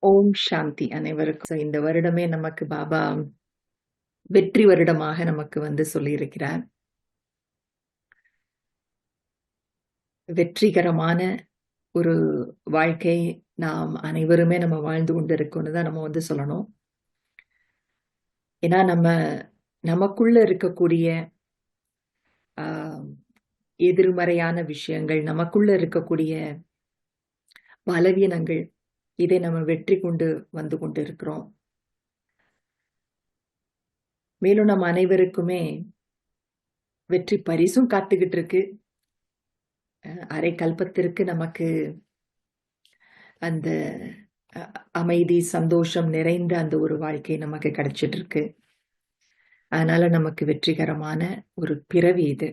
ஓம் சாந்தி அனைவருக்கும். இந்த வருடமே நமக்கு பாபா வெற்றி வருடமாக நமக்கு சொல்லியிருக்கிறார். வெற்றிகரமான ஒரு வாழ்க்கை நாம் அனைவருமே நம்ம வாழ்ந்து கொண்டிருக்கோம்னு தான் நம்ம சொல்லணும். ஏன்னா நமக்குள்ள இருக்கக்கூடிய எதிர்மறையான விஷயங்கள், நமக்குள்ள இருக்கக்கூடிய பலவீனங்கள், இதை நம்ம வெற்றி கொண்டு வந்து கொண்டு இருக்கிறோம். மேலும் நம்ம அனைவருக்குமே வெற்றி பரிசும் காத்துக்கிட்டு இருக்கு. அரை கல்பத்திற்கு நமக்கு அந்த அமைதி, சந்தோஷம் நிறைந்த அந்த ஒரு வாழ்க்கை நமக்கு கிடைச்சிட்டு இருக்கு. அதனால நமக்கு வெற்றிகரமான ஒரு பிறவி இது.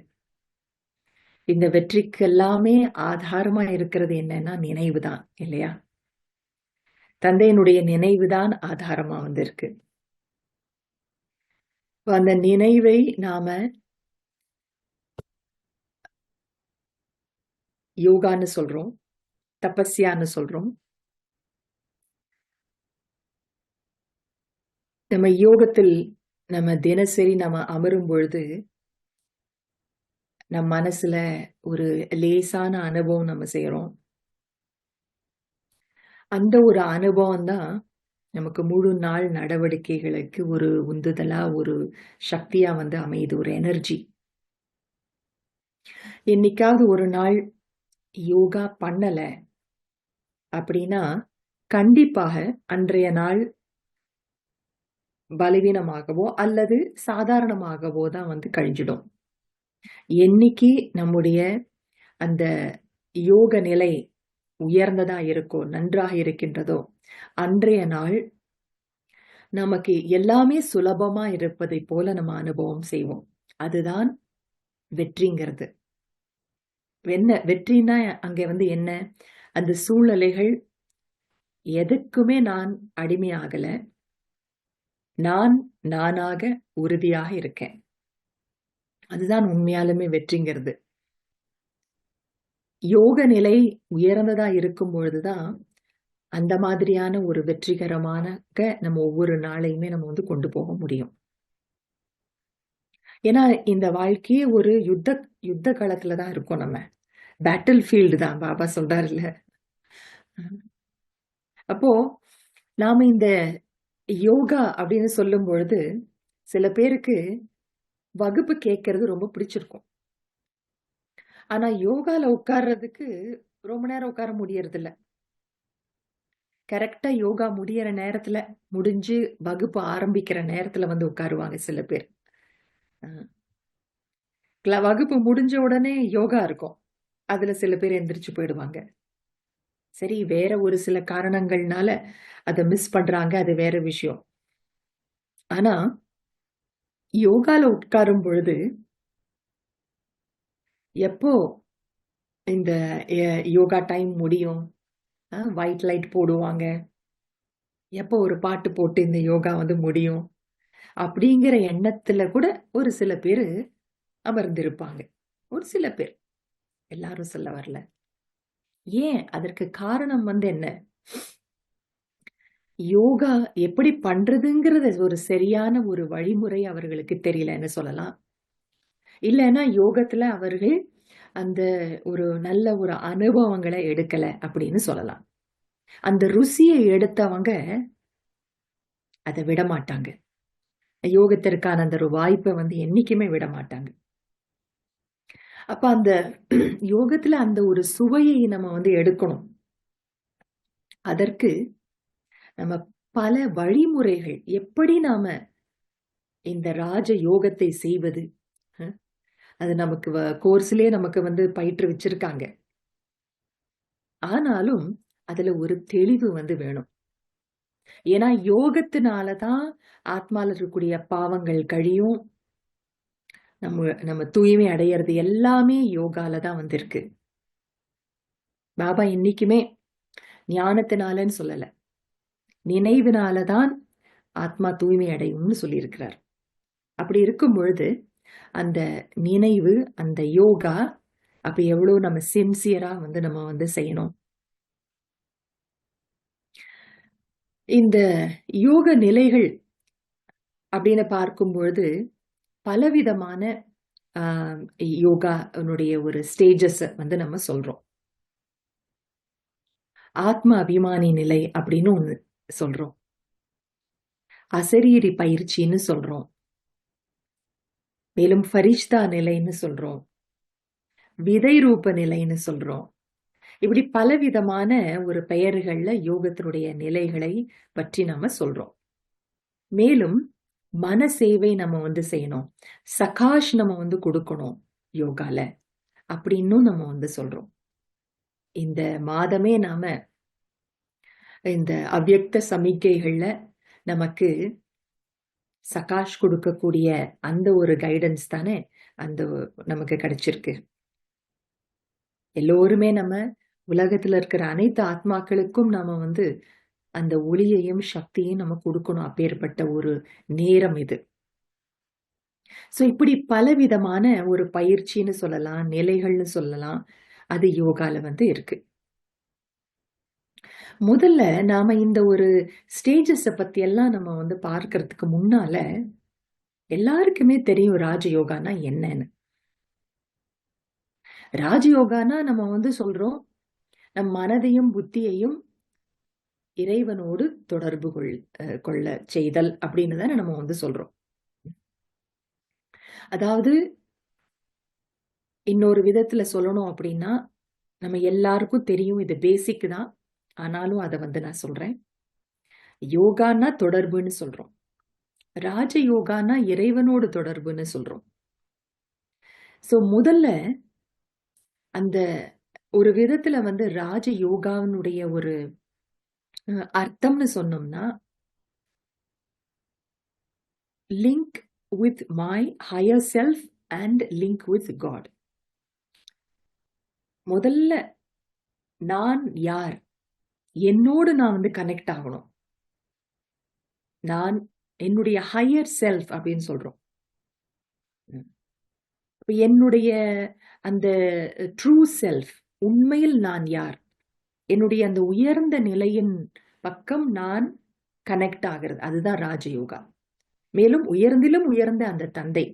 இந்த வெற்றிக்கு எல்லாமே ஆதாரமா இருக்கிறது என்னன்னா நினைவு தான், இல்லையா? தந்தையினுடைய நினைவு தான் ஆதாரமா இருக்கு. அந்த நினைவை நாம யோகான்னு சொல்றோம், தபஸ்யான்னு சொல்றோம். நம்ம யோகத்தில் நம்ம தினசரி நம்ம அமரும் பொழுது நம் மனசுல ஒரு லேசான அனுபவம் நம்ம செய்யறோம். அந்த ஒரு அனுபவம் தான் நமக்கு முழு நாள் நடவடிக்கைகளுக்கு ஒரு உந்துதலா, ஒரு சக்தியா அமையுது, ஒரு எனர்ஜி. என்னைக்காவது ஒரு நாள் யோகா பண்ணல அப்படின்னா கண்டிப்பாக அன்றைய நாள் பலவீனமாகவோ அல்லது சாதாரணமாகவோ தான் கழிஞ்சிடும். என்னைக்கு நம்முடைய அந்த யோக நிலை உயர்ந்ததா இருக்கோ, நன்றாக இருக்கின்றதோ, அன்றைய நாள் நமக்கு எல்லாமே சுலபமா இருப்பதை போல நம்ம அனுபவம் செய்வோம். அதுதான் வெற்றிங்கிறது. வெற்றினா அங்க என்ன? அந்த சூழ்நிலைகள் எதுக்குமே நான் அடிமையாகல, நான் நானாக உறுதியாக இருக்கேன். அதுதான் உண்மையாலுமே வெற்றிங்கிறது. யோக நிலை உயர்ந்ததா இருக்கும் பொழுதுதான் அந்த மாதிரியான ஒரு வெற்றிகரமான நம்ம ஒவ்வொரு நாளையுமே நம்ம கொண்டு போக முடியும். ஏன்னா இந்த வாழ்க்கையே ஒரு யுத்த காலத்துலதான் இருக்கோம். நம்ம பேட்டில் ஃபீல்டு தான் பாபா சொல்றாருல்ல. அப்போ நாம இந்த யோகா அப்படின்னு சொல்லும் பொழுது சில பேருக்கு வகுப்பு கேட்கறது ரொம்ப பிடிச்சிருக்கும். ஆனா யோகால உட்கார்றதுக்கு ரொம்ப நேரம் உட்கார முடியறது இல்ல. கரெக்டா யோகா முடியற நேரத்துல, முடிஞ்சு வகுப்பு ஆரம்பிக்கிற நேரத்துல உட்காருவாங்க சில பேர். வகுப்பு முடிஞ்ச உடனே யோகா இருக்கும். அதுல சில பேர் எந்திரிச்சு போயிடுவாங்க. சரி, வேற ஒரு சில காரணங்கள்னால அதை மிஸ் பண்றாங்க, அது வேற விஷயம். ஆனா யோகால உட்காரும் பொழுது எப்போ இந்த யோகா டைம் முடியும், ஒயிட் லைட் போடுவாங்க, எப்போ ஒரு பாட்டு போட்டு இந்த யோகா முடியும் அப்படிங்கிற எண்ணத்துல கூட ஒரு சில பேரு அமர்ந்திருப்பாங்க. ஒரு சில பேர், எல்லாரும் சொல்ல வரல. ஏன்? அதற்கு காரணம் என்ன? யோகா எப்படி பண்றதுங்கிறது ஒரு சரியான ஒரு வழிமுறை அவர்களுக்கு தெரியலன்னு சொல்லலாம். இல்லைன்னா யோகத்துல அவர்கள் அந்த ஒரு நல்ல ஒரு அனுபவங்களை எடுக்கல அப்படின்னு சொல்லலாம். அந்த ருசியை எடுத்தவங்க அதை விட மாட்டாங்க. யோகத்திற்கான அந்த ஒரு வாய்ப்பை என்னைக்குமே விட மாட்டாங்க. அப்ப அந்த யோகத்துல அந்த ஒரு சுவையை நம்ம எடுக்கணும். அதற்கு நம்ம பல வழிமுறைகள், எப்படி நாம இந்த ராஜ யோகத்தை செய்வது, அது நமக்கு கோர்ஸ்லயே நமக்கு பயிற்றுவிச்சிருக்காங்க. ஆனாலும் அதுல ஒரு தெளிவு வேணும். ஏன்னா யோகத்தினாலதான் ஆத்மால இருக்கக்கூடிய பாவங்கள் கழியும். நம்ம தூய்மை அடையிறது எல்லாமே யோகால தான் இருக்கு. பாபா இன்னைக்குமே ஞானத்தினாலன்னு சொல்லல, நினைவினாலதான் ஆத்மா தூய்மை அடையும்னு சொல்லி இருக்கிறார். அப்படி இருக்கும் பொழுது அந்த நினைவு, அந்த யோகா அப்ப எவ்வளவு நம்ம சின்சியரா நம்ம செய்யணும். இந்த யோக நிலைகள் அப்படின்னு பார்க்கும் பொழுது பலவிதமான யோகானுடைய ஒரு ஸ்டேஜஸ் வந்து நம்ம சொல்றோம். ஆத்ம அபிமானி நிலை அப்படின்னு ஒண்ணு சொல்றோம். அசரீரி பயிற்சின்னு சொல்றோம். மேலும் ஃபரிஷ்தா நிலைன்னு சொல்றோம். விதை ரூப நிலைன்னு சொல்றோம். இப்படி பலவிதமான ஒரு பெயர்கள்ல யோகத்தினுடைய நிலைகளை பற்றி நம்ம சொல்றோம். மேலும் மன சேவை நம்ம வந்து செய்யணும், சகாஷ் நம்ம வந்து கொடுக்கணும் யோகால அப்படின்னும் நம்ம வந்து சொல்றோம். இந்த மாதமே நாம இந்த அவ்யக்த சமிக்கைகள்ல நமக்கு சகாஷ் கொடுக்கக்கூடிய அந்த ஒரு கைடன்ஸ் தானே அந்த நமக்கு கிடைச்சிருக்கு. எல்லோருமே நம்ம உலகத்துல இருக்கிற அனைத்து ஆத்மாக்களுக்கும் நாம வந்து அந்த ஒளியையும் சக்தியையும் நம்ம கொடுக்கணும். அப்பேற்பட்ட ஒரு நேரம் இது. சோ இப்படி பலவிதமான ஒரு பயிற்சின்னு சொல்லலாம், நிலைகள்னு சொல்லலாம். அது யோகால வந்து இருக்கு. முதல்ல நாம இந்த ஒரு ஸ்டேஜஸ் பத்தி எல்லாம் நம்ம வந்து பார்க்கறதுக்கு முன்னால எல்லாருக்குமே தெரியும் ராஜயோகானா என்னன்னு. ராஜயோகானா நம்ம வந்து சொல்றோம், நம் மனதையும் புத்தியையும் இறைவனோடு தொடர்பு கொள்ள செய்தல் அப்படின்னு தானே நம்ம வந்து சொல்றோம். அதாவது இன்னொரு விதத்துல சொல்லணும் அப்படின்னா, நம்ம எல்லாருக்கும் தெரியும், இது பேசிக் தான். ஆனாலும் அதை வந்து நான் சொல்றேன். யோகானா தொடர்புன்னு சொல்றோம். ராஜ யோகானா இறைவனோடு தொடர்புன்னு சொல்றோம். சோ முதல்ல அந்த ஒரு விதத்துல வந்து ராஜ யோகாவினுடைய ஒரு அர்த்தம்னு சொன்னோம்னா, link with my higher self and link with God. முதல்ல நான் யார், என்னோடு நான் வந்து கனெக்ட் ஆகணும். நான் என்னுடைய ஹையர் செல்ஃப் அப்படின்னு சொல்றோம். என்னுடைய அந்த ட்ரூ செல்ஃப், உண்மையில் நான் யார், என்னுடைய அந்த உயர்ந்த நிலையின் பக்கம் நான் கனெக்ட் ஆகிறது, அதுதான் ராஜயோகா. மேலும் உயர்ந்திலும் உயர்ந்த அந்த தந்தை,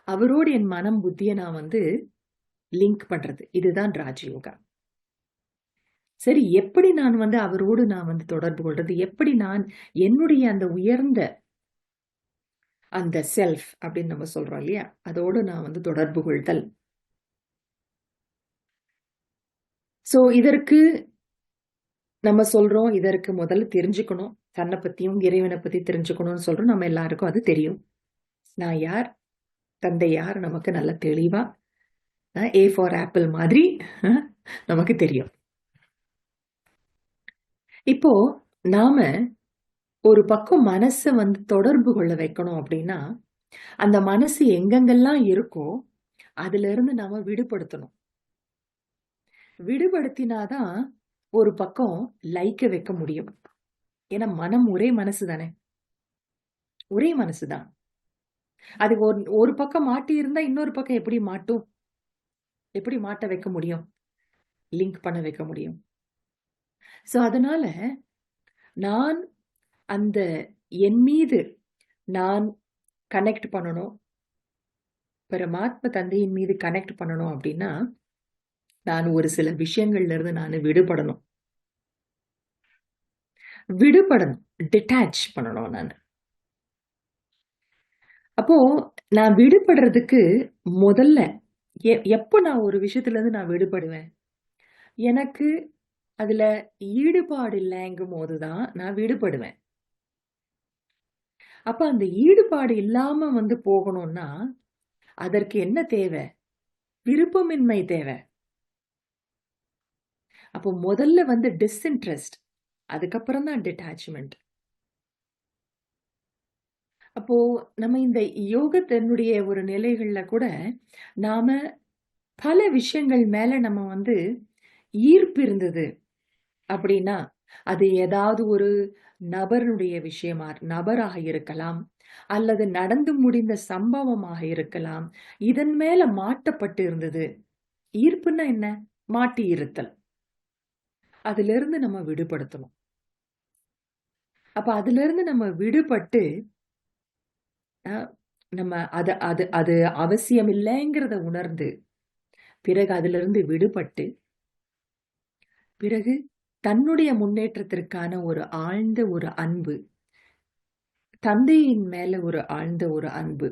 அவரோடு என் மனம் புத்தியை நான் வந்து லிங்க் பண்றது, இதுதான் ராஜயோகா. சரி, எப்படி நான் வந்து அவரோடு நான் வந்து தொடர்பு கொள்றது, எப்படி நான் என்னுடைய அந்த உயர்ந்த அந்த செல்ஃப் அப்படின்னு நம்ம சொல்றோம் இல்லையா, அதோடு நான் வந்து தொடர்பு கொள்தல். சோ இதற்கு நம்ம சொல்றோம், இதற்கு முதல்ல தெரிஞ்சுக்கணும், தன்னை பத்தியும் இறைவனை பத்தி தெரிஞ்சுக்கணும்னு சொல்றோம். நம்ம எல்லாருக்கும் அது தெரியும். நான் யார், தந்தை யார், நமக்கு நல்ல தெளிவா ஏ ஃபார் ஆப்பிள் மாதிரி நமக்கு தெரியும். இப்போ நாம ஒரு பக்கம் மனசை வந்து தொடர்பு கொள்ள வைக்கணும் அப்படின்னா, அந்த மனசு எங்கெங்கெல்லாம் இருக்கோ அதுல இருந்து நாம விடுபடுத்தணும். விடுபடுத்தினாதான் ஒரு பக்கம் லைக்க வைக்க முடியும். ஏன்னா மனம் ஒரே மனசு தானே, ஒரே மனசுதான். அது ஒரு பக்கம் மாட்டி இருந்தா இன்னொரு பக்கம் எப்படி மாட்டும், எப்படி மாட்ட வைக்க முடியும், லிங்க் பண்ண வைக்க முடியும். சோ அதனால நான் அந்த என் மீது நான் கனெக்ட் பண்ணணும், பரமாத்ம தந்தையின் மீது கனெக்ட் பண்ணணும் அப்படின்னா, நான் ஒரு சில விஷயங்கள்ல இருந்து நான் விடுபடணும், டிட்டாச் பண்ணணும் நான். அப்போ நான் விடுபடுறதுக்கு முதல்ல எப்ப நான் ஒரு விஷயத்துல இருந்து நான் விடுபடுவேன், எனக்கு அதுல ஈடுபாடு இல்லைங்கும் போதுதான் நான் விடுபடுவேன். அப்ப அந்த ஈடுபாடு இல்லாம வந்து போகணும்னா அதற்கு என்ன தேவை, விருப்பமின்மை தேவை. அப்போ முதல்ல வந்து டிஸ்இன்ட்ரெஸ்ட், அதுக்கப்புறம் தான் டிட்டாச்மெண்ட். அப்போ நம்ம இந்த யோகத்தினுடைய ஒரு நிலைகள்ல கூட நாம பல விஷயங்கள் மேல நம்ம வந்து ஈர்ப்பு இருந்தது அப்படின்னா, அது ஏதாவது ஒரு நபருடைய விஷயமா நபராக இருக்கலாம், அல்லது நடந்து முடிந்த சம்பவமாக இருக்கலாம். இதன் மேல மாட்டப்பட்டு இருந்தது. ஈர்ப்புன்னா என்ன, மாட்டி இருத்தல். அதிலிருந்து நம்ம விடுபடுத்தணும். அப்ப அதுல இருந்து நம்ம விடுபட்டு நம்ம அது அது அது அவசியம் இல்லைங்கிறத உணர்ந்து பிறகு அதுல இருந்து விடுபட்டு பிறகு தன்னுடைய முன்னேற்றத்திற்கான ஒரு ஆழ்ந்த ஒரு அன்பு, தந்தையின் மேல ஒரு ஆழ்ந்த ஒரு அன்பு,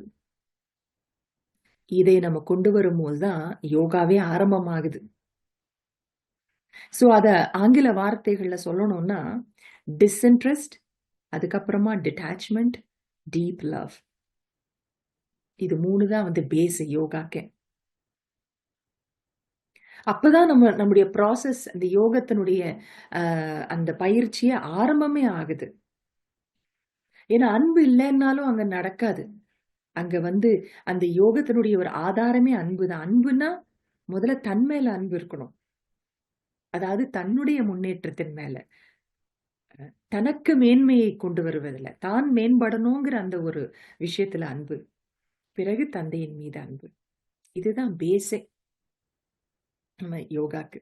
இதை நம்ம கொண்டு வரும்போதுதான் யோகாவே ஆரம்பமாகுது. சோ அத ஆங்கில வார்த்தைகள்ல சொல்லணும்னா டிஸ்இன்ட்ரெஸ்ட், அதுக்கப்புறமா டிட்டாச்மெண்ட், டீப் லவ். இது 3 தான் வந்து பேஸ் யோகாக்கே. அப்பதான் நம்முடைய ப்ராசஸ், அந்த யோகத்தினுடைய அந்த பயிற்சியே ஆரம்பமே ஆகுது. ஏன்னா அன்பு இல்லைன்னாலும் அங்க நடக்காது. அங்க வந்து அந்த யோகத்தினுடைய ஒரு ஆதாரமே அன்புதான். அன்புனா முதல்ல தன் மேல அன்பு இருக்கணும். அதாவது தன்னுடைய முன்னேற்றத்தின் மேல, தனக்கு மேன்மையை கொண்டு வருவதில்ல, தான் மேம்படணுங்கிற அந்த ஒரு விஷயத்துல அன்பு, பிறகு தந்தையின் மீது அன்பு. இதுதான் பேஸே நம்ம யோகாக்கு.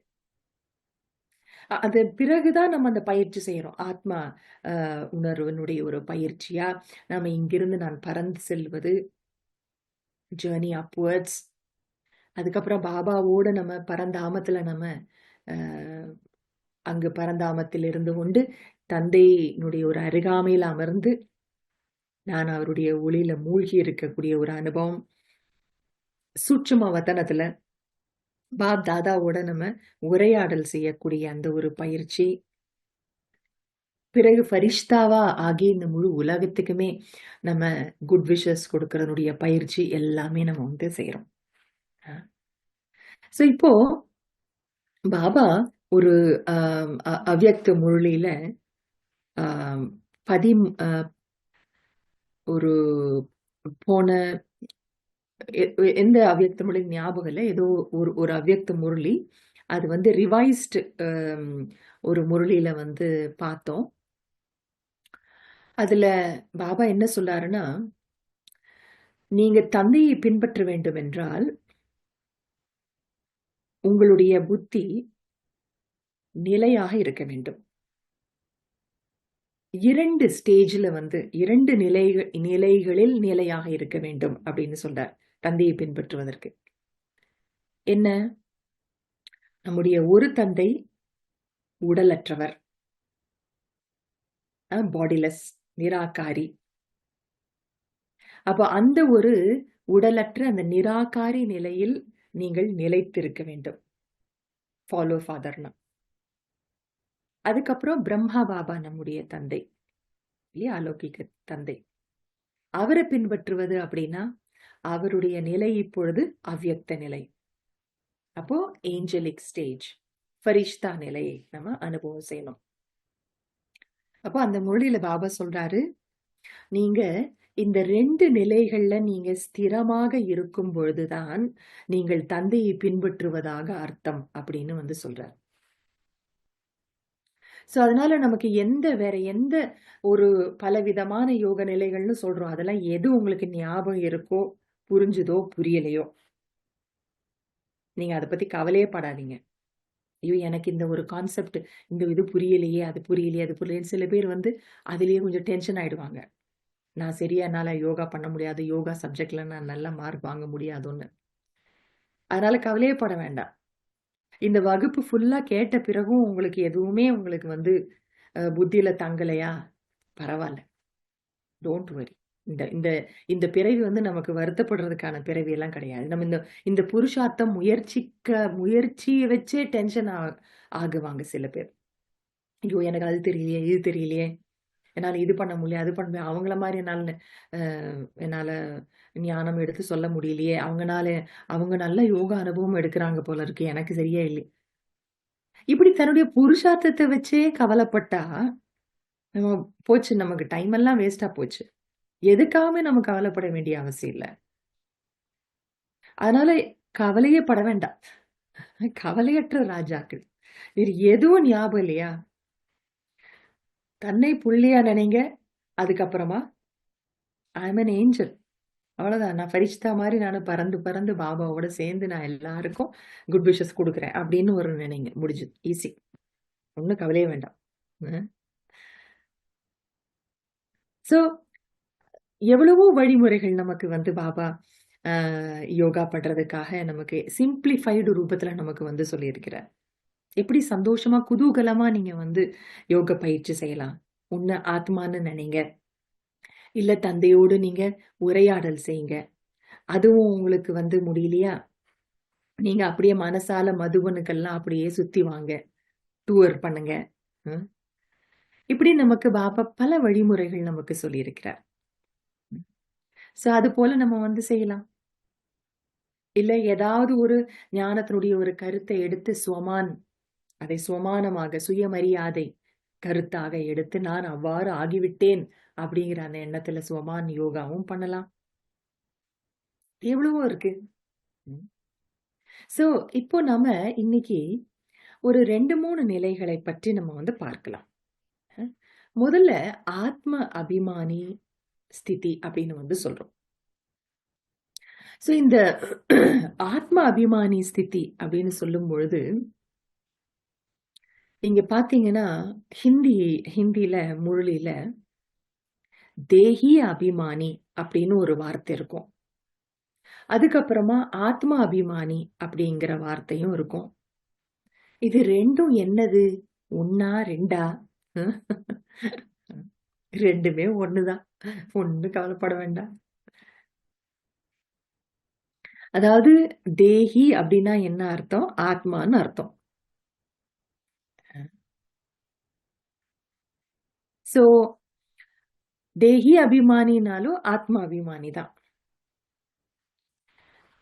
அது பிறகுதான் நம்ம அந்த பயிற்சி செய்யறோம். ஆத்மா உணர்வினுடைய ஒரு பயிற்சியா நம்ம இங்கிருந்து நான் பறந்து செல்வது, ஜேர்னி அப்வர்ட்ஸ். அதுக்கப்புறம் பாபாவோட நம்ம பரந்தாமத்துல நம்ம அங்கு பரந்தாமத்தில் இருந்து கொண்டு தந்தையினுடைய ஒரு அருகாமையில் அமர்ந்து நான் அவருடைய ஒளியில மூழ்கி இருக்கக்கூடிய ஒரு அனுபவம். சூட்சும வதனத்துல பாப் தாதாவோட நம்ம உரையாடல் செய்யக்கூடிய அந்த ஒரு பயிற்சி. பிறகு ஃபரிஷ்தாவா ஆகி இந்த முழு உலகத்துக்குமே நம்ம குட் விஷஸ் கொடுக்கறதுடைய பயிற்சி எல்லாமே நம்ம வந்து செய்யறோம். சோ இப்போ பாபா ஒரு அவ்யக்த முரளியில பதி ஒரு போன எந்த அவ்யக்த முரளி ஞாபகம் இல்லை, ஏதோ ஒரு அவ்யக்த முரளி, அது வந்து ரிவைஸ்டு ஒரு முரளியில வந்து பார்த்தோம். அதுல பாபா என்ன சொல்லாருன்னா, நீங்க தந்தையை பின்பற்ற வேண்டும் என்றால் உங்களுடைய புத்தி நிலையாக இருக்க வேண்டும். 2 ஸ்டேஜ்ல வந்து 2 நிலைகளில் நிலையாக இருக்க வேண்டும் அப்படின்னு சொல்றார் தந்தையை பின்பற்றுவதற்கு. என்ன? நம்முடைய ஒரு தந்தை உடலற்றவர், பாடிலெஸ், நிராகாரி. அப்ப அந்த ஒரு உடலற்ற அந்த நிராகாரி நிலையில் நீங்கள் நிலைத்திருக்க வேண்டும். ஃபாலோ ஃபாதர்னா. அதுக்கப்புறம் பிரம்மா பாபா நம்முடைய தந்தை, இல்லையா, அலௌகிக தந்தை. அவரை பின்பற்றுவது அப்படின்னா அவருடைய நிலை இப்பொழுது அவ்யக்த நிலை. அப்போ ஏஞ்சலிக் ஸ்டேஜ், ஃபரிஷ்தா நிலையை நம்ம அனுபவம் செய்யணும். அப்போ அந்த மொழியில பாபா சொல்றாரு, நீங்க இந்த 2 நிலைகள்ல நீங்க ஸ்திரமாக இருக்கும் பொழுதுதான் நீங்கள் தந்தையை பின்பற்றுவதாக அர்த்தம் அப்படின்னு வந்து சொல்றார். சோ அதனால நமக்கு வேற எந்த ஒரு பலவிதமான யோக நிலைகள்னு சொல்றோம், அதெல்லாம் எது உங்களுக்கு ஞாபகம் இருக்கோ, புரிஞ்சுதோ புரியலையோ, நீங்க அதை பத்தி கவலையே படாதீங்க. ஐயோ எனக்கு இந்த ஒரு கான்செப்ட், இந்த இது புரியலையே, அது புரியலையே, அது புரியலையே. சில பேர் வந்து அதுலயே கொஞ்சம் டென்ஷன் ஆயிடுவாங்க. நான் சரியா என்னால யோகா பண்ண முடியாது, யோகா சப்ஜெக்ட்ல நான் நல்ல மார்க் வாங்க முடியாதுன்னு. அதனால கவலையே பட வேண்டாம். இந்த வகுப்பு ஃபுல்லா கேட்ட பிறகும் உங்களுக்கு எதுவுமே உங்களுக்கு வந்து புத்தியில தங்கலையா, பரவாயில்ல, டோன்ட் வரி. இந்த இந்த இந்த பிறவி வந்து நமக்கு வருத்தப்படுறதுக்கான பிறவி எல்லாம் கிடையாது. நம்ம இந்த இந்த புருஷார்த்தம் முயற்சியை வச்சே டென்ஷன் ஆகுவாங்க சில பேர். ஐயோ எனக்கு அது தெரியலையே, இது தெரியலையே, என்னால இது பண்ண முடியல, அது பண்ண முடியல, அவங்கள மாதிரி என்னால ஞானம் எடுத்து சொல்ல முடியலையே, அவங்க நல்ல யோகா அனுபவம் எடுக்கிறாங்க போல இருக்கு, எனக்கு சரியா இல்லை. இப்படி தன்னுடைய புருஷார்த்தத்தை வச்சே கவலைப்பட்டா நம்ம போச்சு, நமக்கு டைம் எல்லாம் வேஸ்டா போச்சு. எதுக்காகவே நம்ம கவலைப்பட வேண்டிய அவசியம் இல்ல. அதனால கவலையே பட வேண்டாம். கவலையற்ற ராஜாக்கள். வேறு எதுவும் ஞாபகம் இல்லையா? தன்னை புள்ளியா நினைங்க. அதுக்கப்புறமா ஐ அம் an ஏஞ்சல். அவ்வளவுதான். நான் ஃபரிஷ்தா மாதிரி நானும் பறந்து பறந்து பாபாவோட சேர்ந்து நான் எல்லாருக்கும் குட் விஷஸ் கொடுக்குறேன் அப்படின்னு ஒரு நினைங்க. முடிஞ்சது. ஈஸி. ஒண்ணும் கவலையே வேண்டாம். சோ எவ்வளவோ வழிமுறைகள் நமக்கு வந்து பாபா யோகா பண்றதுக்காக நமக்கு சிம்பிளிஃபைடு ரூபத்துல நமக்கு வந்து சொல்லியிருக்கிறார். எப்படி சந்தோஷமா குதூகலமா நீங்க வந்து யோக பயிற்சி செய்யலாம். உன்னை ஆத்மான்னு நினைங்க. இல்ல தந்தையோடு நீங்க உரையாடல் செய்யுங்க. அதுவும் உங்களுக்கு வந்து முடியலையா, நீங்க அப்படியே மனசால மதுபனுக்கெல்லாம் அப்படியே சுத்தி வாங்க. டூர் பண்ணுங்க. ம். இப்படி நமக்கு பாபா பல வழிமுறைகள் நமக்கு சொல்லியிருக்கிறார். சோ அது போல நம்ம வந்து செய்யலாம். இல்ல ஏதாவது ஒரு ஞானத்தினுடைய ஒரு கருத்தை எடுத்து அதை சுவமானமாக சுயமரியாதை கருத்தாக எடுத்து நான் அவ்வாறு ஆகிவிட்டேன் அப்படிங்கிற அந்த எண்ணத்துல சுவமான் யோகாவும் பண்ணலாம். எவ்வளவோ இருக்கு. சோ இப்போ நாம இன்னைக்கு ஒரு 2-3 நிலைகளை பற்றி நம்ம வந்து பார்க்கலாம். முதல்ல ஆத்ம அபிமானி ஸ்திதி அப்படின்னு வந்து சொல்றோம். சோ இந்த ஆத்ம அபிமானி ஸ்திதி அப்படின்னு சொல்லும் பொழுது இங்க பாத்தீங்கன்னா ஹிந்தில முரளியில தேஹி அபிமானி அப்படின்னு ஒரு வார்த்தை இருக்கும். அதுக்கப்புறமா ஆத்ம அபிமானி அப்படிங்கிற வார்த்தையும் இருக்கும். இது ரெண்டும் என்னது? ஒன்னா ரெண்டா? ரெண்டுமே ஒண்ணுதான். ஒண்ணும் கவலைப்பட வேண்டாம். அதாவது தேஹி அப்படின்னா என்ன அர்த்தம்? ஆத்மான்னு அர்த்தம். சோ தேஹி அபிமானினாலும் ஆத்மா அபிமானி தான்.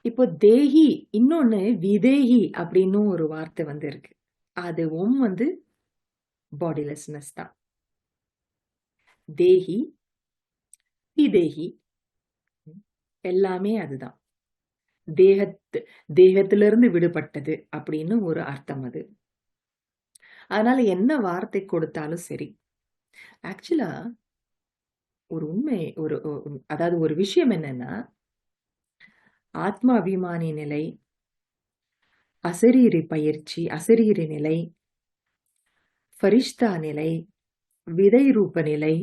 இப்போ தேஹி இன்னொன்னு விதேஹி அப்படின்னு ஒரு வார்த்தை வந்து இருக்கு. அதுவும் வந்து பாடிலெஸ்னஸ் தான். தேஹி விதேஹி எல்லாமே அதுதான். தேகத்திலிருந்து விடுபட்டது அப்படின்னு ஒரு அர்த்தம் அது. அதனால என்ன வார்த்தை கொடுத்தாலும் சரி. ஆக்சுவலா ஒரு உண்மை அதாவது ஒரு விஷயம் என்னன்னா, ஆத்ம அபிமானி நிலை, அசரீரி பயிற்சி, அசரீரி நிலை, ஃபரிஷ்தா நிலை, விதை ரூப நிலை,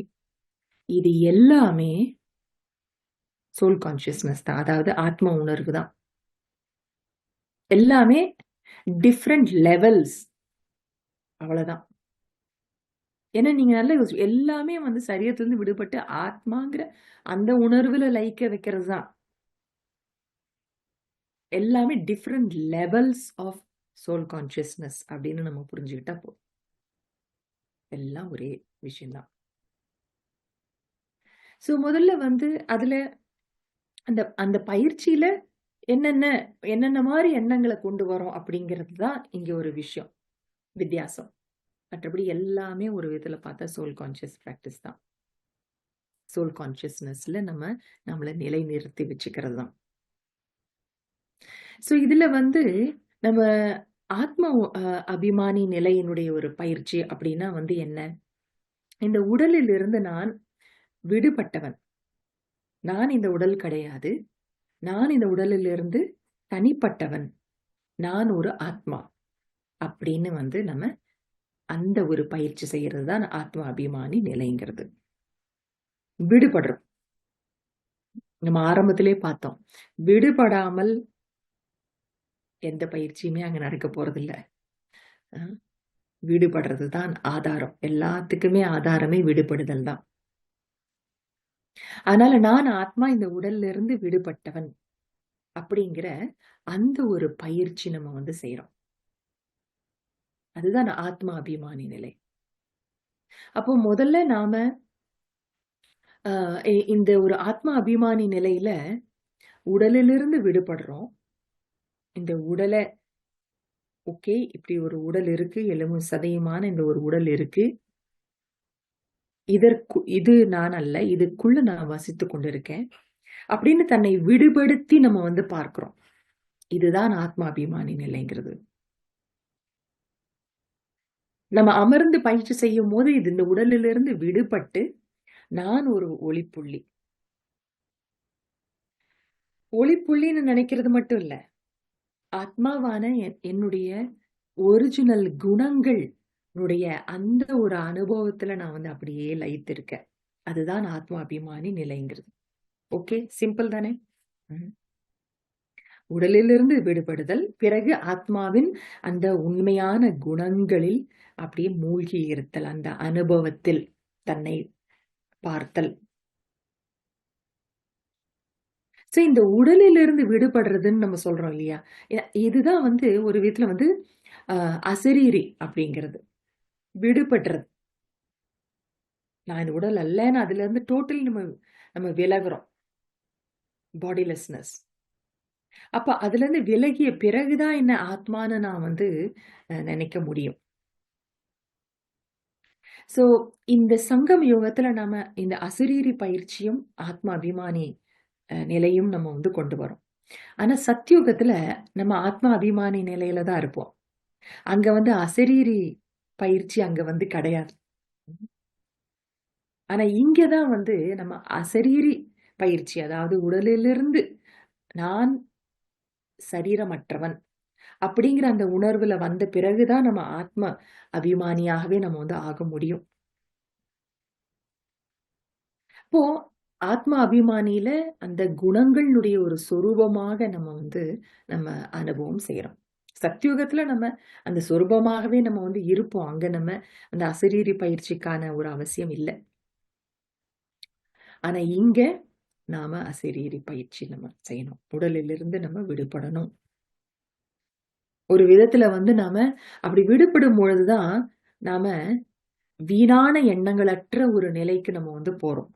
இது எல்லாமே சோல் கான்சியஸ்னஸ் தான். அதாவது ஆத்ம உணர்வு தான். எல்லாமே டிஃப்ரெண்ட் லெவல்ஸ். அவ்வளவுதான். ஏன்னா நீங்க நல்லா எல்லாமே வந்து சரீரத்திலிருந்து விடுபட்டு ஆத்மாங்கிற அந்த உணர்வுல லயிக்க வைக்கிறது தான். எல்லாமே different levels of soul consciousness அப்படின்னு நம்ம புரிஞ்சுக்கிட்டா போதும். எல்லாம் ஒரே விஷயம்தான். சோ முதல்ல வந்து அதுல அந்த பயிற்சியில என்னென்ன மாதிரி எண்ணங்களை கொண்டு வரோம் அப்படிங்கிறது தான் இங்க ஒரு விஷயம், வித்தியாசம். மற்றபடி எல்லாமே ஒரு விதத்துல பார்த்தா சோல் கான்சியஸ் பிராக்டிஸ் தான். சோல் கான்சியஸ்னஸ்ல நம்மளை நிலை நிறுத்தி வச்சுக்கிறது தான். சோ இதுல வந்து நம்ம ஆத்ம அபிமானி நிலையினுடைய ஒரு பயிற்சி அப்படின்னா வந்து என்ன? இந்த உடலில் இருந்து நான் விடுபட்டவன். நான் இந்த உடல் கிடையாது. நான் இந்த உடலில் இருந்து தனிப்பட்டவன். நான் ஒரு ஆத்மா அப்படின்னு வந்து நம்ம அந்த ஒரு பயிற்சி செய்யறது தான் ஆத்ம அபிமானி நிலைங்கிறது. விடுபடுறோம். நம்ம ஆரம்பத்திலே பார்த்தோம். விடுபடாமல் எந்த பயிற்சியுமே அங்க நடக்க போறதில்ல. விடுபடுறது தான் ஆதாரம். எல்லாத்துக்குமே ஆதாரமே விடுபடுதல் தான். அதனால நான் ஆத்மா இந்த உடல்ல இருந்து விடுபட்டவன் அப்படிங்கிற அந்த ஒரு பயிற்சி நம்ம வந்து செய்யறோம். அதுதான் ஆத்மா அபிமானி நிலை. அப்போ முதல்ல நாம இந்த ஒரு ஆத்மா அபிமானி நிலையில உடலிலிருந்து விடுபடுறோம். இந்த உடலை ஓகே, இப்படி ஒரு உடல் இருக்கு, எலும்பும் சதையுமான இந்த ஒரு உடல் இருக்கு. இது நான் அல்ல, இதுக்குள்ள நான் வசித்துக் கொண்டிருக்கேன் அப்படின்னு தன்னை விடுபடுத்தி நம்ம வந்து பார்க்கிறோம். இதுதான் ஆத்மா அபிமானி நிலைங்கிறது. நம்ம அமர்ந்து பயிற்சி செய்யும் போது இது இந்த உடலிலிருந்து விடுபட்டு நான் ஒரு ஒளிப்புள்ளி. ஒளிப்புள்ளின்னு நினைக்கிறது மட்டும் இல்ல, ஆத்மாவான என்னுடைய ஒரிஜினல் குணங்கள் அந்த ஒரு அனுபவத்துல நான் வந்து அப்படியே லயித்திருக்கேன். அதுதான் ஆத்ம அபிமானி நிலைங்கிறது. ஓகே, சிம்பிள் தானே? உடலிலிருந்து விடுபடுதல், பிறகு ஆத்மாவின் அந்த உண்மையான குணங்களில் அப்படியே மூழ்கி இருத்தல், அந்த அனுபவத்தில் தன்னை பார்த்தல். இந்த உடலிலிருந்து விடுபடுறதுன்னு நம்ம சொல்றோம் இல்லையா? இதுதான் ஒரு விதத்துல அசரீரி அப்படிங்கிறது, விடுபடுறது. நான் இந்த உடல் அல்லன்னு அதுல இருந்து டோட்டலி நம்ம விலகுறோம். பாடிலெஸ்னஸ். அப்ப அதுல இருந்து விலகிய பிறகுதான் என்ன ஆத்மான்னு நான் நினைக்க முடியும். சோ இந்த சங்கம் யோகத்துல நாம இந்த அசரீரி பயிற்சியும் ஆத்ம அபிமானி நிலையும் நம்ம கொண்டு வரோம். ஆனா சத்யுகத்துல நம்ம ஆத்ம அபிமானி நிலையில தான் இருப்போம். அங்க அசரீரி பயிற்சி அங்க கிடையாது. ஆனா இங்கதான் நம்ம அசரீரி பயிற்சி, அதாவது உடலிலிருந்து நான் சரீரமற்றவன் அப்படிங்கிற அந்த உணர்வுல வந்த பிறகுதான் நம்ம ஆத்ம அபிமானியாகவே நம்ம ஆக முடியும். இப்போ ஆத்ம அபிமானியில அந்த குணங்களுடைய ஒரு சொரூபமாக நம்ம அனுபவம் செய்யறோம். சத்யுகத்துல நம்ம அந்த சொரூபமாகவே நம்ம இருப்போம். அங்க நம்ம அந்த அசரீரி பயிற்சிக்கான ஒரு அவசியம் இல்லை. ஆனா இங்க நாம அசரீரி பயிற்சி நம்ம செய்யணும். உடலிலிருந்து நம்ம விடுபடணும். ஒரு விதத்துல நாம அப்படி விடுபடும் பொழுதுதான் நாம வீணான எண்ணங்களற்ற ஒரு நிலைக்கு நம்ம போறோம்.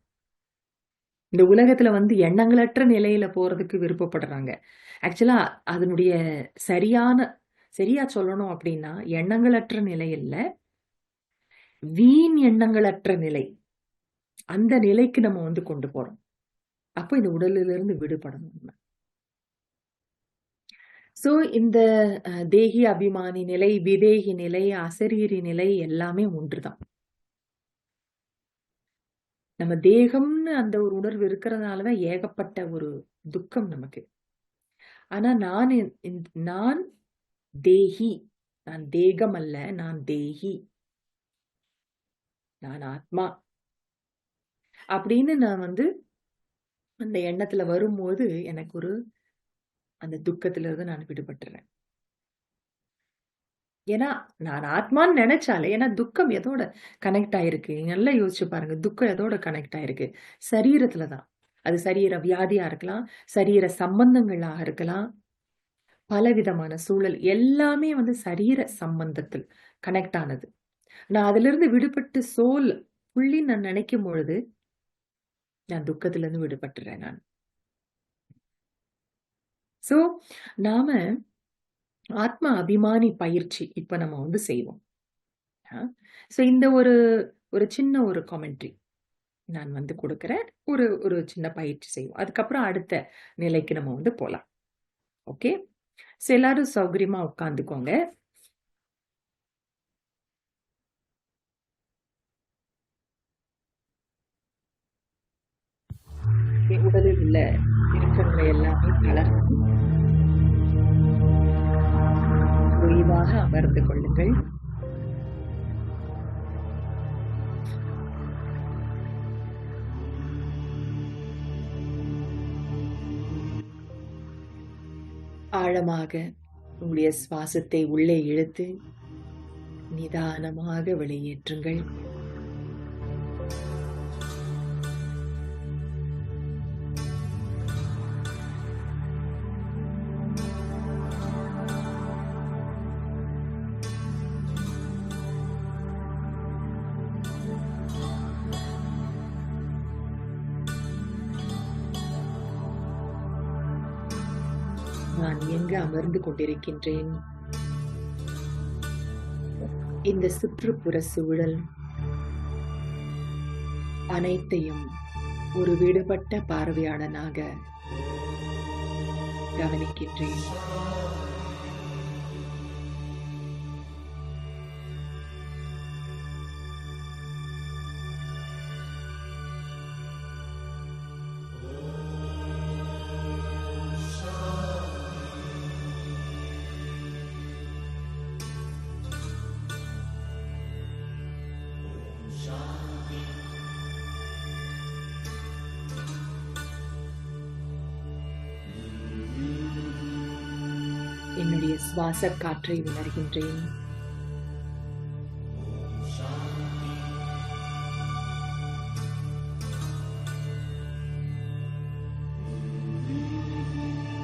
இந்த உலகத்துல எண்ணங்களற்ற நிலையில போறதுக்கு விருப்பப்படுறாங்க. ஆக்சுவலா அதனுடைய சரியா சொல்லணும் அப்படின்னா, எண்ணங்களற்ற நிலை இல்ல, வீண் எண்ணங்களற்ற நிலை. அந்த நிலைக்கு நம்ம கொண்டு போறோம். அப்போ இந்த உடலிலிருந்து விடுபடணும். சோ இந்த தேகி அபிமானி நிலை, விதேகி நிலை, அசரீரி நிலை எல்லாமே ஒன்றுதான். நம்ம தேகம்னு அந்த ஒரு உணர்வு இருக்கிறதுனாலதான் ஏகப்பட்ட ஒரு துக்கம் நமக்கு. ஆனா நான் தேகி, நான் தேகம் அல்ல, நான் தேகி, நான் ஆத்மா அப்படின்னு நான் அந்த எண்ணத்துல வரும்போது எனக்கு அந்த துக்கத்துல இருந்து நான் விடுபட்டுறேன். ஏன்னா நான் ஆத்மான்னு நினைச்சாலே, ஏன்னா துக்கம் எதோட கனெக்ட் ஆயிருக்கு, நல்லா யோசிச்சு பாருங்க. துக்கம் எதோட கனெக்ட் ஆயிருக்கு? சரீரத்துலதான். அது சரீர வியாதியா இருக்கலாம், சரீர சம்பந்தங்களாக இருக்கலாம், பலவிதமான சூழல் எல்லாமே சரீர சம்பந்தத்தில் கனெக்ட் ஆனது. நான் அதுல இருந்து விடுபட்டு சோல் புள்ளி நான் நினைக்கும் பொழுது நான் துக்கத்துல இருந்து விடுபட்டுறேன் நான். சோ நாம ஆத்ம அபிமானி பயிற்சி இப்ப நம்ம செய்வோம். சோ இந்த ஒரு சின்ன ஒரு காமெண்ட்ரி நான் கொடுக்கிறேன். ஒரு சின்ன பயிற்சி செய்வோம். அதுக்கப்புறம் அடுத்த நிலைக்கு நம்ம போலாம். ஓகே, சோ எல்லாரும் சௌகரியமா உட்கார்ந்துக்கோங்க. உடலில் உள்ள இறுக்கங்களை எல்லாமே தளர்த்தி ஓய்வாக அமர்ந்து கொள்ளுங்கள். ஆழமாக உங்களுடைய சுவாசத்தை உள்ளே இழுத்து நிதானமாக வெளியேற்றுங்கள். நான் எங்கு அமர்ந்து கொண்டிருக்கின்றேன், இந்த சுற்றுப்புற சூழல் அனைத்தையும் ஒரு விடுபட்ட பார்வையாளனாக கவனிக்கின்றேன். சுவாச காற்றை உணர்கின்றேன்.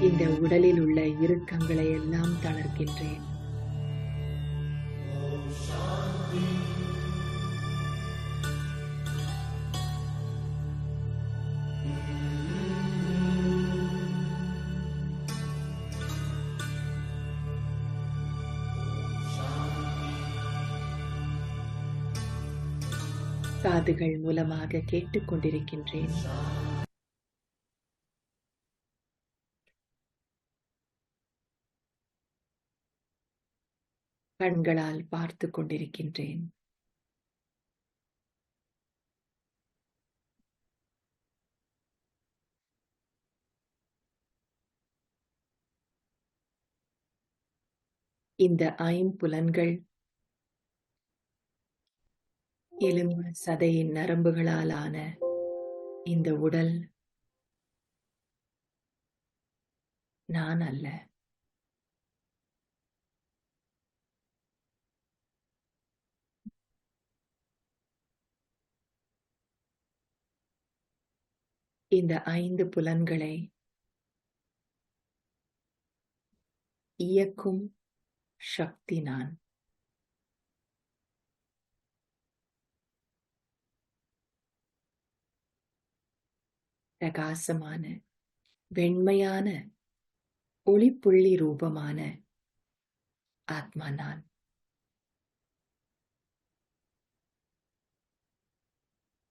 இந்த உடலில் உள்ள இறுக்கங்களை எல்லாம் தளர்க்கின்றேன். காதுகள் மூலமாக கேட்டுக்கொண்டிருக்கின்றேன். கண்களால் பார்த்து கொண்டிருக்கின்றேன். இந்த ஐம்புலன்கள் எலும்பு சதையின் நரம்புகளால் ஆன இந்த உடல் நான் அல்ல. இந்த 5 புலன்களை இயக்கும் சக்தி நான். பிரகாசமான வெண்மையான ஒளிப்புள்ளி ரூபமான ஆத்மா நான்.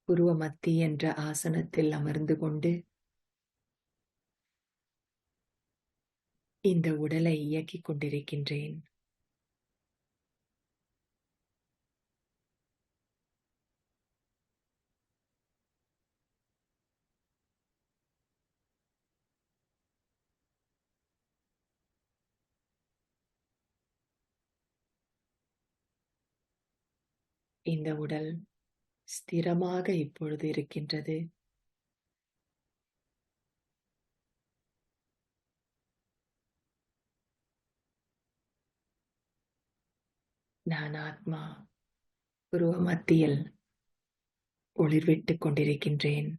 புருவமத்தி என்ற ஆசனத்தில் அமர்ந்து கொண்டு இந்த உடலை இயக்கிக் கொண்டிருக்கின்றேன். இந்த உடல் ஸ்திரமாக இப்பொழுது இருக்கின்றது. நான் ஆத்மா புருவ மத்தியில் ஒளிர்விட்டுக் கொண்டிருக்கின்றேன்.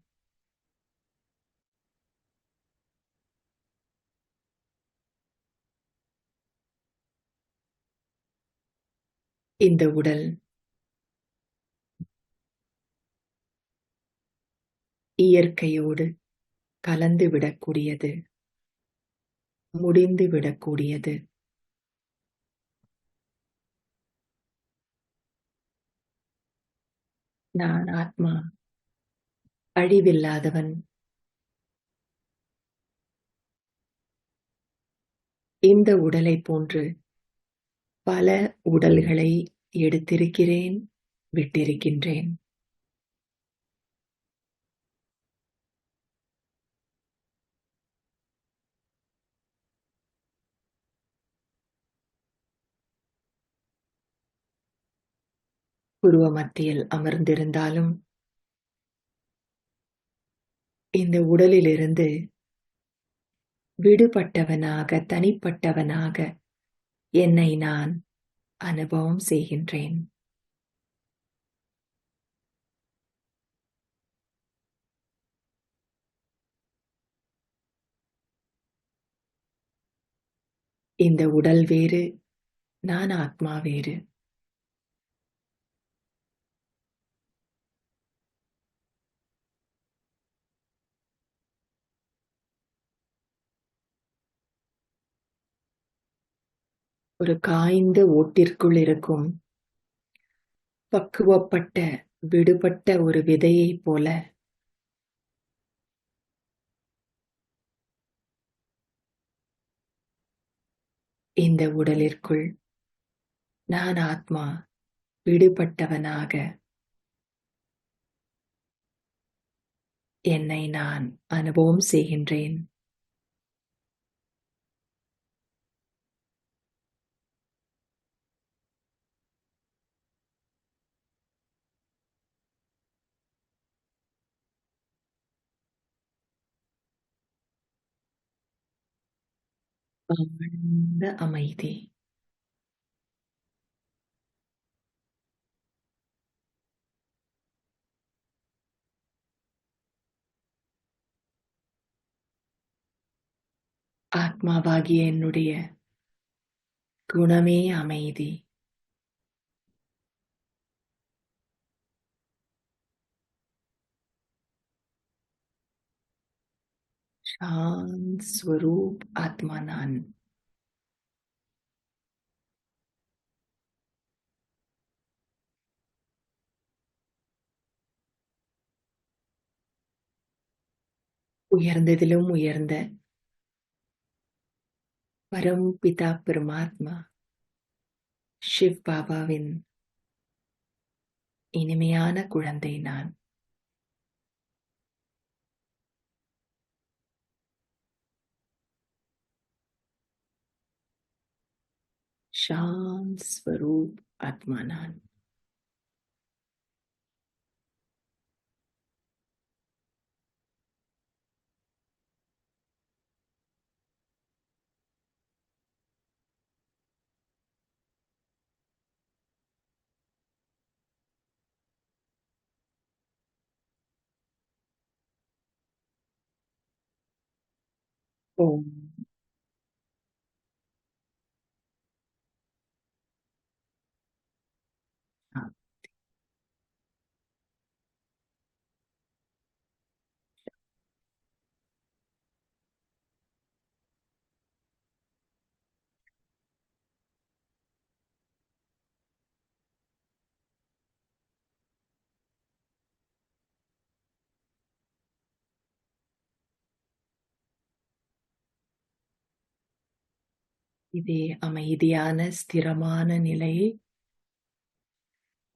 இந்த உடல் இயற்கையோடு கலந்து விடக்கூடியது, முடிந்து விடக்கூடியது. நான் ஆத்மா அழிவில்லாதவன். இந்த உடலை போன்று பல உடல்களை எடுத்திருக்கிறேன், விட்டிருக்கின்றேன். புருவ மத்தியில் அமர்ந்திருந்தாலும் இந்த உடலிலிருந்து விடுபட்டவனாக, தனிப்பட்டவனாக என்னை நான் அனுபவம் செய்கின்றேன். இந்த உடல் வேறு, நான் ஆத்மா வேறு. ஒரு காய்ந்த ஓட்டிற்குள் இருக்கும் பக்குவப்பட்ட, விடுபட்ட ஒரு விதையைப் போல இந்த உடலிற்குள் நான் ஆத்மா விடுபட்டவனாக என்னை நான் அனுபவம் செய்கின்றேன். ஆழ்ந்த அமைதி. ஆத்மாவாகிய என்னுடைய குணமே அமைதி. சாந்த் ஸ்வரூப் ஆத்மா நான். உயர்ந்ததிலும் உயர்ந்த பரம் பிதா பரமாத்மா ஷிவ் பாபாவின் இனிமையான குழந்தை நான். சாந்த் ஸ்வரூப் ஆத்மா நான். ஓம். இதே அமைதியான ஸ்திரமான நிலையை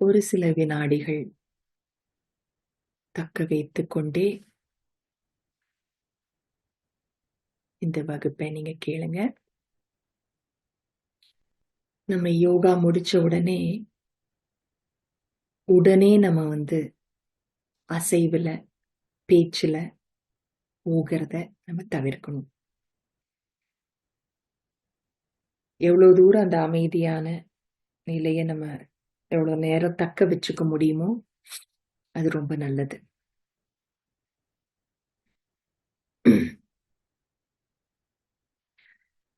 ஒரு சில வினாடிகள் தக்க வைத்துக் கொண்டே இந்த வகுப்பை நீங்க கேளுங்க. நம்ம யோகா முடிச்ச உடனே நம்ம அசைவுல பேச்சுல போகிறத நம்ம தவிர்க்கணும். எவ்வளவு தூரம் அந்த அமைதியான நிலையை நம்ம எவ்வளவு நேரம் தக்க வச்சுக்க முடியுமோ அது ரொம்ப நல்லது.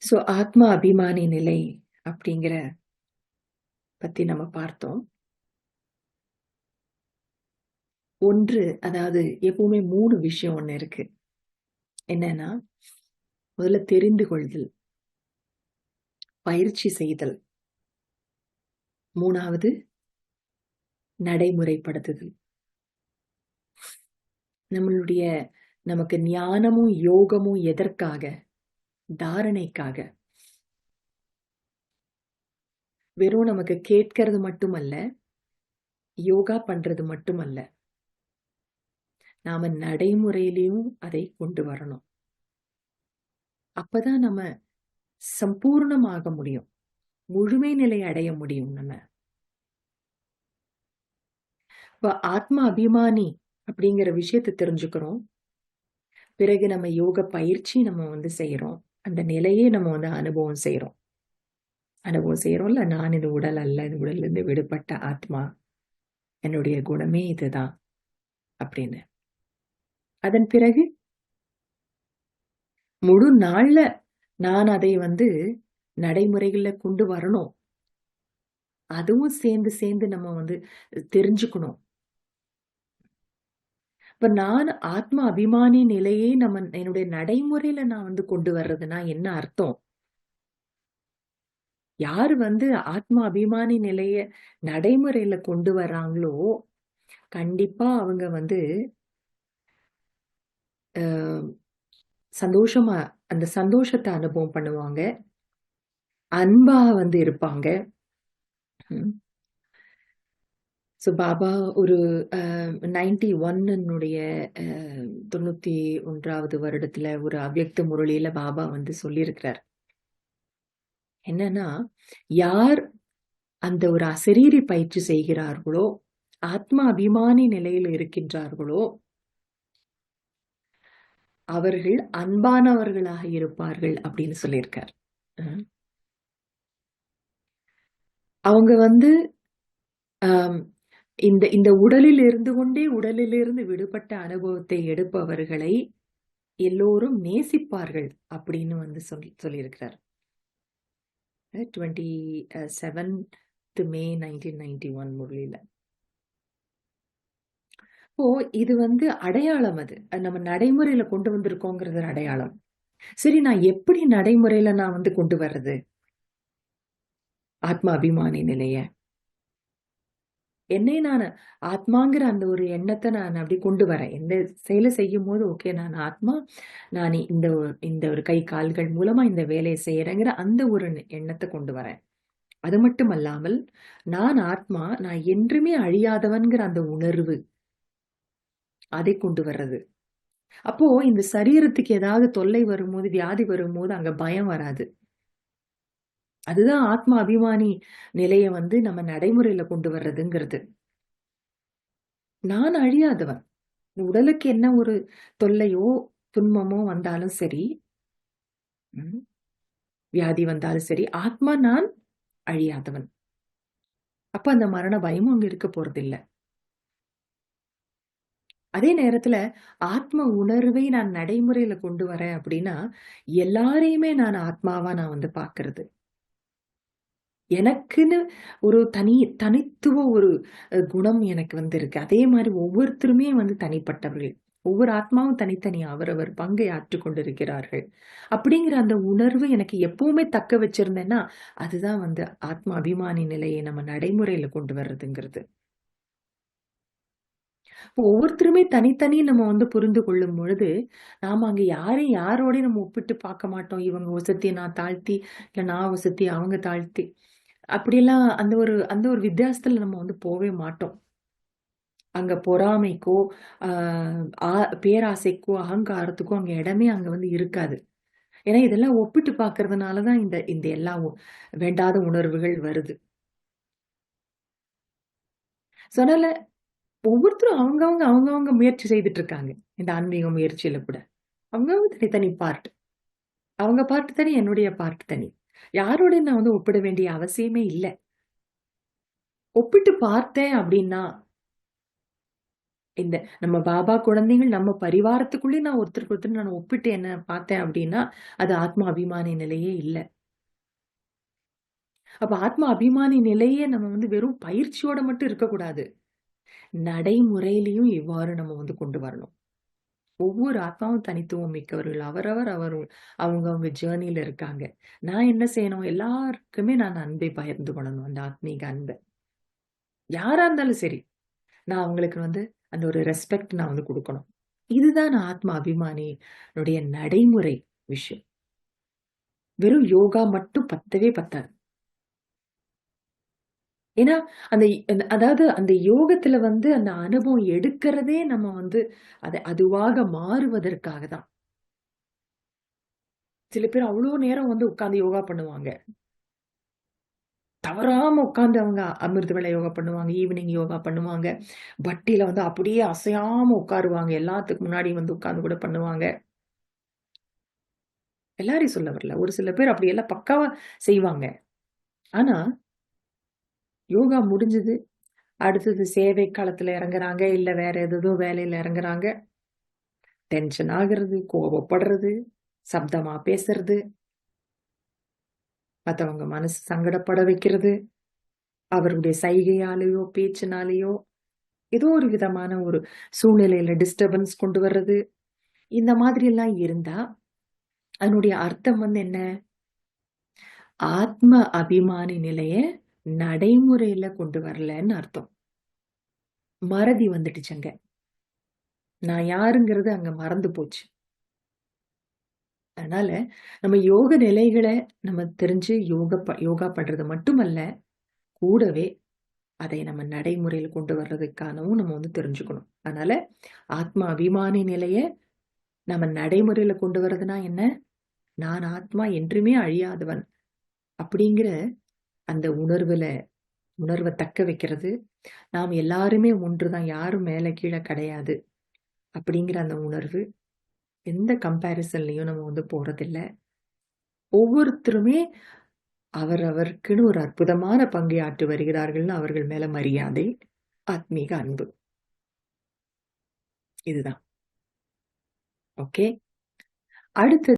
சோ ஆத்மா அபிமானி நிலை அப்படிங்கிற பத்தி நம்ம பார்த்தோம். ஒன்று, அதாவது எப்பவுமே 3 விஷயம் ஒண்ணு இருக்கு. என்னன்னா, முதல்ல தெரிந்து கொள்தல், பயிற்சி செய்தல், 3வது நடைமுறைப்படுத்துதல். நமக்கு ஞானமும் யோகமும் எதற்காக? தாரணைக்காக. வெறும் நமக்கு கேட்கறது மட்டுமல்ல, யோகா பண்றது மட்டுமல்ல, நாம நடைமுறையிலையும் அதை கொண்டு வரணும். அப்பதான் நம்ம சம்பூர்ணமாக முடியும், முழுமை நிலை அடைய முடியும். நம்ம இப்ப ஆத்மா அபிமானி அப்படிங்கிற விஷயத்தை தெரிஞ்சுக்கிறோம். பிறகு நம்ம யோக பயிற்சி நம்ம செய்யறோம். அந்த நிலையே நம்ம அனுபவம் செய்யறோம்ல. நான் இது உடல் அல்ல, இது உடல்ல இருந்து விடுபட்ட ஆத்மா, என்னுடைய குணமே இதுதான் அப்படின்னு. அதன் பிறகு முழு நாள்ல நான் அதை நடைமுறைகள்ல கொண்டு வரணும். அதுவும் சேர்ந்து சேர்ந்து நம்ம தெரிஞ்சுக்கணும். இப்ப நான் ஆத்மா அபிமானி நிலையே என்னுடைய நடைமுறையில நான் கொண்டு வர்றதுன்னா என்ன அர்த்தம்? யாரு ஆத்மா அபிமானி நிலைய நடைமுறையில கொண்டு வர்றாங்களோ கண்டிப்பா அவங்க சந்தோஷமா அந்த சந்தோஷத்தை அனுபவம் பண்ணுவாங்க, அன்பா இருப்பாங்க. ஸோ பாபா ஒரு 91 91வது வருடத்துல ஒரு அவ்யக்த முரளியில பாபா சொல்லியிருக்கிறார். என்னன்னா, யார் அந்த ஒரு அசரீரி பயிற்சி செய்கிறார்களோ, ஆத்மா அபிமானி நிலையில் இருக்கின்றார்களோ, அவர்கள் அன்பானவர்களாக இருப்பார்கள் அப்படின்னு சொல்லியிருக்கார். அவங்க இந்த உடலில் இருந்து கொண்டே உடலிலிருந்து விடுபட்ட அனுபவத்தை எடுப்பவர்களை எல்லோரும் நேசிப்பார்கள் அப்படின்னு வந்து சொல்லியிருக்கிறார். 27th May 1991 முரளியில. இப்போ இது வந்து அடையாளம். அது நம்ம நடைமுறையில கொண்டு வந்திருக்கோங்கிறது அடையாளம். சரி, நான் எப்படி நடைமுறையில நான் வந்து கொண்டு வர்றது ஆத்ம அபிமானி நிலைய? என்னை நான் ஆத்மாங்கிற அந்த ஒரு எண்ணத்தை நான் அப்படி கொண்டு வரேன். எந்த செயலை செய்யும் போது ஓகே, நான் ஆத்மா, நான் இந்த ஒரு கை கால்கள் மூலமா இந்த வேலையை செய்யறேங்கிற அந்த ஒரு எண்ணத்தை கொண்டு வரேன். அது மட்டும் அல்லாமல் நான் ஆத்மா, நான் என்றுமே அழியாதவன்கிற அந்த உணர்வு, அதை கொண்டு வர்றது. அப்போ இந்த சரீரத்துக்கு ஏதாவது தொல்லை வரும்போது, வியாதி வரும்போது அங்க பயம் வராது. அதுதான் ஆத்ம அபிமானி நிலைய வந்து நம்ம நடைமுறையில கொண்டு வர்றதுங்கிறது. நான் அழியாதவன். உடலுக்கு என்ன ஒரு தொல்லையோ துன்பமோ வந்தாலும் சரி, வியாதி வந்தாலும் சரி, ஆத்மா நான் அழியாதவன். அப்ப அந்த மரண பயமும் அங்க இருக்க போறதில்ல. அதே நேரத்துல ஆத்ம உணர்வை நான் நடைமுறையில கொண்டு வரேன் அப்படின்னா, எல்லாரையுமே நான் ஆத்மாவா நான் வந்து பாக்குறது. எனக்குன்னு ஒரு தனித்துவ ஒரு குணம் எனக்கு வந்து இருக்கு. அதே மாதிரி ஒவ்வொருத்தருமே வந்து தனிப்பட்டவர்கள். ஒவ்வொரு ஆத்மாவும் தனித்தனி அவரவர் பங்கை ஆற்றிக் கொண்டிருக்கிறார்கள். அப்படிங்கிற அந்த உணர்வு எனக்கு எப்பவுமே தக்க வச்சிருந்தேன்னா, அதுதான் வந்து ஆத்ம அபிமானி நிலையை நம்ம நடைமுறையில கொண்டு வர்றதுங்கிறது. ஒவ்வொருத்தருமே தனித்தனி நம்ம வந்து புரிந்து கொள்ளும் பொழுது, நாம அங்க யாரையும் யாரோடையும் நம்ம ஒப்பிட்டு பார்க்க மாட்டோம். இவங்க ஒசத்தி நான் தாழ்த்தி, இல்ல நான் ஒசத்தி அவங்க தாழ்த்தி. அப்படியெல்லாம் அந்த ஒரு வித்தியாசத்துல நம்ம வந்து போவே மாட்டோம். அங்க பொறாமைக்கோ, பேராசைக்கோ, அகங்காரத்துக்கோ அங்க இடமே அங்க வந்து இருக்காது. ஏன்னா இதெல்லாம் ஒப்பிட்டு பார்க்கறதுனால தான் இந்த எல்லா வேண்டாத உணர்வுகள் வருது. சொன்னல ஒவ்வொருத்தரும் அவங்கவங்க முயற்சி செய்துட்டு இருக்காங்க. இந்த ஆன்மீக முயற்சியில கூட. அவங்கவங்க தனித்தனி பார்ட். அவங்க பார்ட் தனி, என்னுடைய பார்ட் தனி. யாரோடையும் நான் வந்து ஒப்பிட வேண்டிய அவசியமே இல்ல. ஒப்பிட்டு பார்த்தேன் அப்படின்னா, இந்த நம்ம பாபா குழந்தைகள் நம்ம பரிவாரத்துக்குள்ளே நான் ஒருத்தருக்கு ஒருத்தர் நான் ஒப்பிட்டு என்ன பார்த்தேன் அப்படின்னா, அது ஆத்ம அபிமானி நிலையே இல்ல. அப்ப ஆத்ம அபிமானி நிலையே நம்ம வந்து வெறும் பயிற்சியோட மட்டும் இருக்கக்கூடாது. நடைமுறையிலயும் இவ்வாறு நம்ம வந்து கொண்டு வரணும். ஒவ்வொரு ஆத்மாவும் தனித்துவம் மிக்கவர்கள். அவங்கவங்க ஜேர்னில இருக்காங்க. நான் என்ன செய்யணும்? எல்லாருக்குமே நான் அன்பை பகிர்ந்து கொள்ளணும். அந்த ஆத்மீக அன்ப. யாரா இருந்தாலும் சரி. நான் அவங்களுக்கு வந்து அந்த ஒரு ரெஸ்பெக்ட் நான் வந்து குடுக்கணும். இதுதான் நான் ஆத்ம அபிமானியுடைய நடைமுறை விஷயம். வெறும் யோகா மட்டும் பத்தவே பத்தாது. ஏன்னா, அதாவது அந்த யோகத்துல வந்து அந்த அனுபவம் எடுக்கிறதே நம்ம வந்து அதுவாக மாறுவதற்காக தான். சில பேர் அவ்ளோ நேரம் வந்து உட்கார்ந்து யோகா பண்ணுவாங்க. தவறாம உட்கார்ந்து அவங்க அமிர்த வேளை யோகா பண்ணுவாங்க. ஈவினிங் யோகா பண்ணுவாங்க. பட்டியில வந்து அப்படியே அசையாம உட்காருவாங்க. எல்லாத்துக்கு முன்னாடி வந்து உட்கார்ந்து கூட பண்ணுவாங்க. எல்லாரையும் சொல்ல வரல. ஒரு சில பேர் அப்படி எல்லாம் பக்காவா செய்வாங்க. ஆனா, யோகா முடிஞ்சது. அடுத்தது சேவை களத்துல இறங்குறாங்க. இல்ல வேற ஏதேதோ வேலையில இறங்குறாங்க. டென்ஷன் ஆகுறது, கோபப்படுறது, சப்தமா பேசுறது, மத்தவங்க மனசு சங்கடப்பட வைக்கிறது, அவருடைய சைகையாலேயோ, பேச்சினாலேயோ ஏதோ ஒரு விதமான ஒரு சூழ்நிலையில டிஸ்டர்பன்ஸ் கொண்டு வர்றது. இந்த மாதிரி எல்லாம் இருந்தா, அதனுடைய அர்த்தம் வந்து என்ன? ஆத்ம அபிமானி நிலைய நடைமுறையில கொண்டு வரலன்னு அர்த்தம். மறதி வந்துடுச்சுங்க. நான் யாருங்கிறது அங்க மறந்து போச்சு. அதனால நம்ம யோக நிலைகளை நம்ம தெரிஞ்சு யோகா பண்றது மட்டுமல்ல, கூடவே அதை நம்ம நடைமுறையில கொண்டு வர்றதுக்கானவும் நம்ம வந்து தெரிஞ்சுக்கணும். அதனால ஆத்ம அபிமானி நிலைய நம்ம நடைமுறையில கொண்டு வர்றதுனா என்ன? நான் ஆத்மா என்றுமே அழியாதவன் அப்படிங்கிற அந்த உணர்வை தக்க வைக்கிறது. நாம் எல்லாருமே ஒன்றுதான், யாரும் மேல கீழ கிடையாது அப்படிங்கிற அந்த உணர்வு எந்த கம்பேரிசன்லயும் நம்ம வந்து போறதில்ல. ஒவ்வொருத்தருமே அவரவருக்குன்னு ஒரு அற்புதமான பங்கை ஆற்றி வருகிறார்கள்னு அவர்கள் மேல மரியாதை, ஆத்மீக அன்பு. இதுதான். ஓகே. அடுத்தது